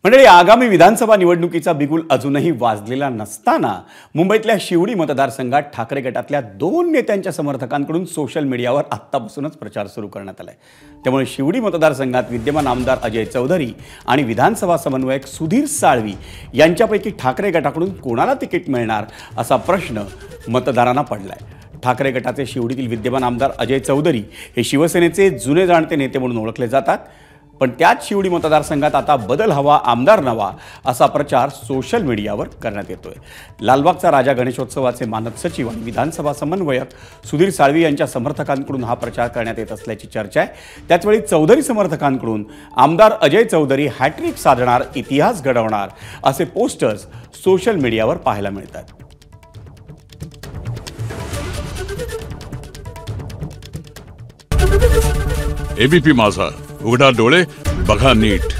मंडळी, आगामी विधानसभा निवडणुकीचा बिगुल अजूनही वाजलेला नसताना मुंबईतल्या शिवडी मतदारसंघात ठाकरे गटातल्या 2 नेत्यांच्या समर्थकांकडून सोशल मीडियावर आत्तापासूनच प्रचार सुरू करण्यात आलाय। त्यामुळे शिवडी मतदारसंघात विद्यमान आमदार अजय चौधरी आणि विधानसभा समन्वयक सुधीर साळवी यांच्यापैकी ठाकरे गटाकडून कोणाला तिकीट मिळणार असा प्रश्न मतदारांना पडलाय। ठाकरे गटाचे शिवडीतील विद्यमान आमदार अजय चौधरी हे शिवसेनेचे जुने जाणते नेते म्हणून ओळखले जातात, पण त्याच शिवडी मतदारसंघात आता बदल हवा, आमदार नवा असा प्रचार सोशल मीडियावर करण्यात येतोय। लालबागचा राजा गणेशोत्सवाचे मानद सचिव आणि विधानसभा समन्वयक सुधीर साळवी यांच्या समर्थकांकडून हा प्रचार करण्यात येत असल्याची चर्चा आहे। त्याचवेळी चौधरी समर्थकांकडून आमदार अजय चौधरी हॅट्रिक साधणार, इतिहास घडवणार असे पोस्टर्स सोशल मीडियावर पाहायला मिळतात। एबीपी माझा, उघडा डोळे बघा नीट।